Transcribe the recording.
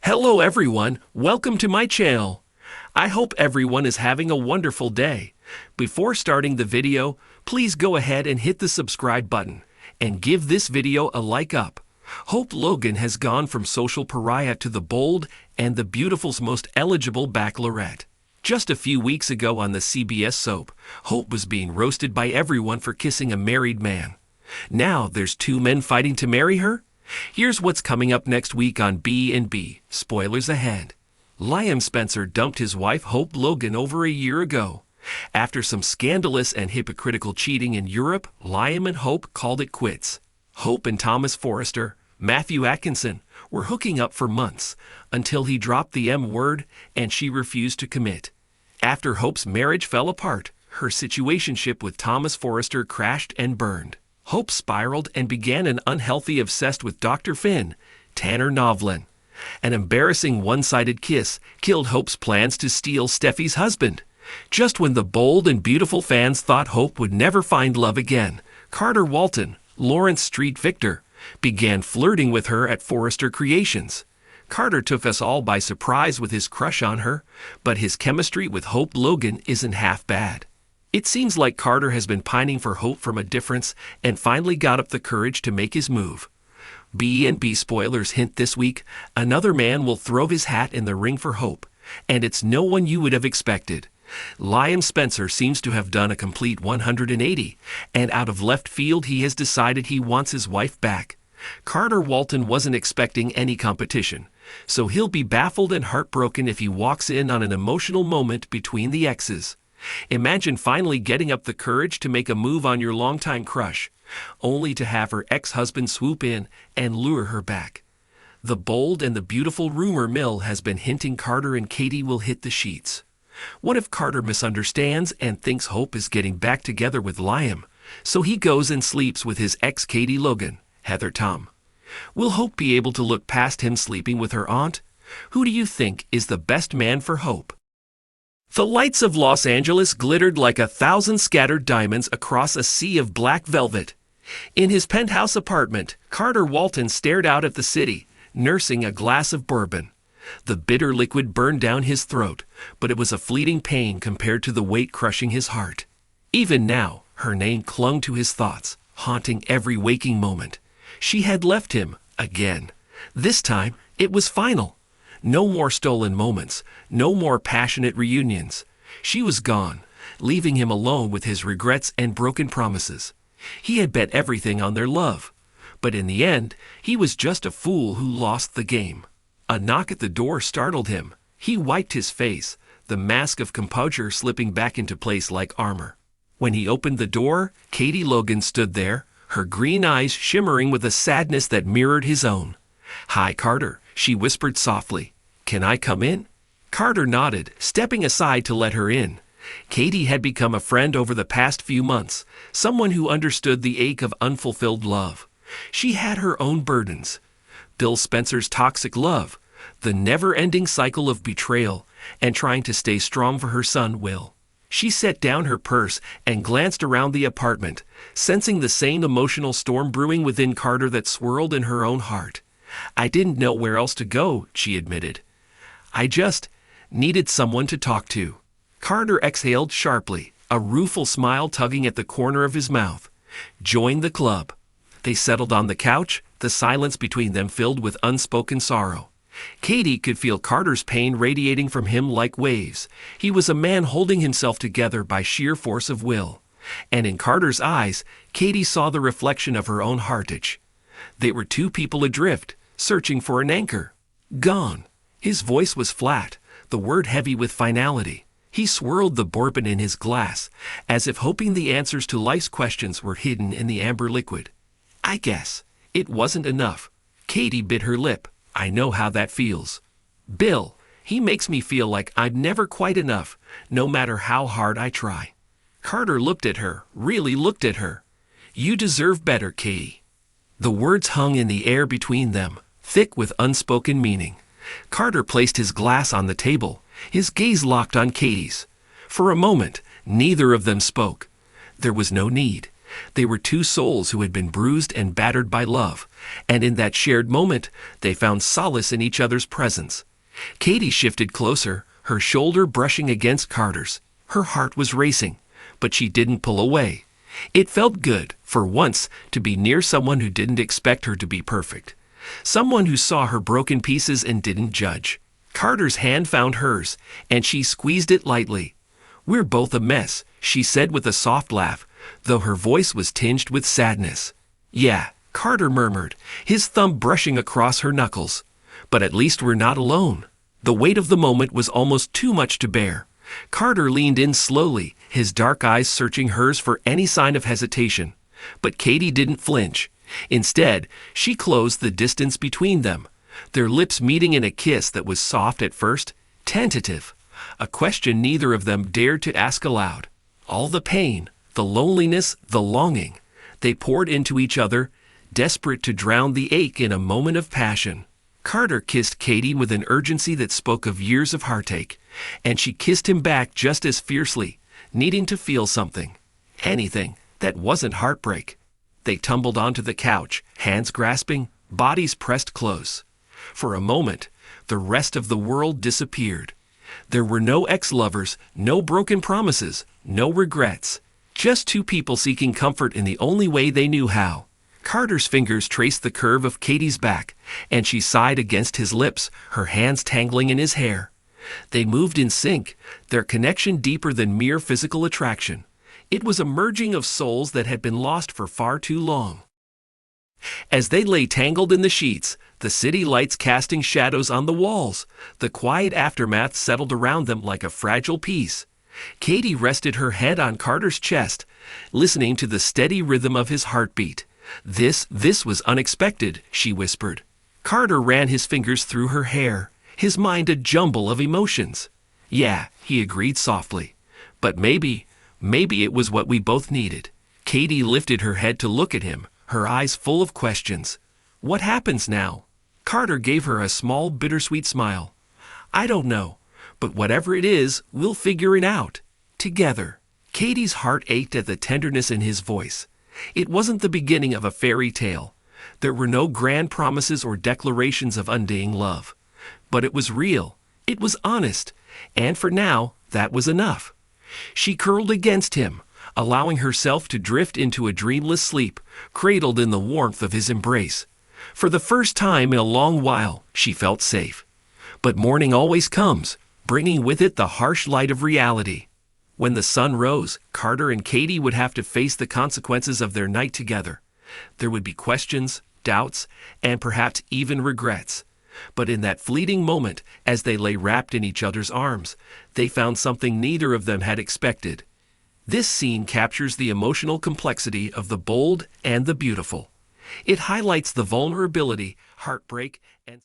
Hello everyone, welcome to my channel. I hope everyone is having a wonderful day. Before starting the video, please go ahead and hit the subscribe button and give this video a like up. Hope Logan has gone from social pariah to the bold and the beautiful's most eligible bachelorette. Just a few weeks ago on the CBS soap, Hope was being roasted by everyone for kissing a married man. Now there's two men fighting to marry her? Here's what's coming up next week on B&B. Spoilers ahead. Liam Spencer dumped his wife Hope Logan over a year ago. After some scandalous and hypocritical cheating in Europe, Liam and Hope called it quits. Hope and Thomas Forrester, Matthew Atkinson, were hooking up for months until he dropped the M word and she refused to commit. After Hope's marriage fell apart, her situationship with Thomas Forrester crashed and burned. Hope spiraled and began an unhealthy obsessed with Dr. Finn, Tanner Novlin. An embarrassing one-sided kiss killed Hope's plans to steal Steffi's husband. Just when the bold and beautiful fans thought Hope would never find love again, Carter Walton, Lawrence Street Victor, began flirting with her at Forrester Creations. Carter took us all by surprise with his crush on her, but his chemistry with Hope Logan isn't half bad. It seems like Carter has been pining for hope from a difference and finally got up the courage to make his move. B&B spoilers hint this week, another man will throw his hat in the ring for Hope, and it's no one you would have expected. Liam Spencer seems to have done a complete 180, and out of left field he has decided he wants his wife back. Carter Walton wasn't expecting any competition, so he'll be baffled and heartbroken if he walks in on an emotional moment between the exes. Imagine finally getting up the courage to make a move on your longtime crush, only to have her ex-husband swoop in and lure her back. The bold and the beautiful rumor mill has been hinting Carter and Katie will hit the sheets. What if Carter misunderstands and thinks Hope is getting back together with Liam, so he goes and sleeps with his ex Katie Logan, Heather Tom? Will Hope be able to look past him sleeping with her aunt? Who do you think is the best man for Hope? The lights of Los Angeles glittered like 1,000 scattered diamonds across a sea of black velvet. In his penthouse apartment, Carter Walton stared out at the city, nursing a glass of bourbon. The bitter liquid burned down his throat, but it was a fleeting pain compared to the weight crushing his heart. Even now, her name clung to his thoughts, haunting every waking moment. She had left him, again. This time, it was final. No more stolen moments, no more passionate reunions. She was gone, leaving him alone with his regrets and broken promises. He had bet everything on their love, but in the end, he was just a fool who lost the game. A knock at the door startled him. He wiped his face, the mask of composure slipping back into place like armor. When he opened the door, Katie Logan stood there, her green eyes shimmering with a sadness that mirrored his own. "Hi, Carter," she whispered softly. "Can I come in?" Carter nodded, stepping aside to let her in. Katie had become a friend over the past few months, someone who understood the ache of unfulfilled love. She had her own burdens. Bill Spencer's toxic love, the never-ending cycle of betrayal, and trying to stay strong for her son, Will. She set down her purse and glanced around the apartment, sensing the same emotional storm brewing within Carter that swirled in her own heart. "I didn't know where else to go," she admitted. "I just needed someone to talk to." Carter exhaled sharply, a rueful smile tugging at the corner of his mouth. "Join the club." They settled on the couch, the silence between them filled with unspoken sorrow. Katie could feel Carter's pain radiating from him like waves. He was a man holding himself together by sheer force of will. And in Carter's eyes, Katie saw the reflection of her own heartache. They were two people adrift, searching for an anchor. Gone. His voice was flat, the word heavy with finality. He swirled the bourbon in his glass, as if hoping the answers to life's questions were hidden in the amber liquid. "I guess it wasn't enough." Katie bit her lip. "I know how that feels. Bill, he makes me feel like I'm never quite enough, no matter how hard I try." Carter looked at her, really looked at her. "You deserve better, Katie." The words hung in the air between them, thick with unspoken meaning. Carter placed his glass on the table, his gaze locked on Katie's. For a moment, neither of them spoke. There was no need. They were two souls who had been bruised and battered by love, and in that shared moment, they found solace in each other's presence. Katie shifted closer, her shoulder brushing against Carter's. Her heart was racing, but she didn't pull away. It felt good, for once, to be near someone who didn't expect her to be perfect. Someone who saw her broken pieces and didn't judge. Carter's hand found hers, and she squeezed it lightly. "We're both a mess," she said with a soft laugh, though her voice was tinged with sadness. "Yeah," Carter murmured, his thumb brushing across her knuckles. "But at least we're not alone." The weight of the moment was almost too much to bear. Carter leaned in slowly, his dark eyes searching hers for any sign of hesitation. But Katie didn't flinch. Instead, she closed the distance between them, their lips meeting in a kiss that was soft at first, tentative, a question neither of them dared to ask aloud. All the pain, the loneliness, the longing, they poured into each other, desperate to drown the ache in a moment of passion. Carter kissed Katie with an urgency that spoke of years of heartache, and she kissed him back just as fiercely, needing to feel something, anything, that wasn't heartbreak. They tumbled onto the couch, hands grasping, bodies pressed close. For a moment, the rest of the world disappeared. There were no ex-lovers, no broken promises, no regrets. Just two people seeking comfort in the only way they knew how. Carter's fingers traced the curve of Katie's back, and she sighed against his lips, her hands tangling in his hair. They moved in sync, their connection deeper than mere physical attraction. It was a merging of souls that had been lost for far too long. As they lay tangled in the sheets, the city lights casting shadows on the walls, the quiet aftermath settled around them like a fragile peace. Katie rested her head on Carter's chest, listening to the steady rhythm of his heartbeat. This was unexpected," she whispered. Carter ran his fingers through her hair, his mind a jumble of emotions. "Yeah," he agreed softly. "But maybe it was what we both needed." Katie lifted her head to look at him, her eyes full of questions. "What happens now?" Carter gave her a small, bittersweet smile. "I don't know, but whatever it is, we'll figure it out. Together." Katie's heart ached at the tenderness in his voice. It wasn't the beginning of a fairy tale. There were no grand promises or declarations of undying love. But it was real. It was honest. And for now, that was enough. She curled against him, allowing herself to drift into a dreamless sleep, cradled in the warmth of his embrace. For the first time in a long while, she felt safe. But morning always comes, bringing with it the harsh light of reality. When the sun rose, Carter and Katie would have to face the consequences of their night together. There would be questions, doubts, and perhaps even regrets. But in that fleeting moment, as they lay wrapped in each other's arms, they found something neither of them had expected. This scene captures the emotional complexity of the bold and the beautiful. It highlights the vulnerability, heartbreak, and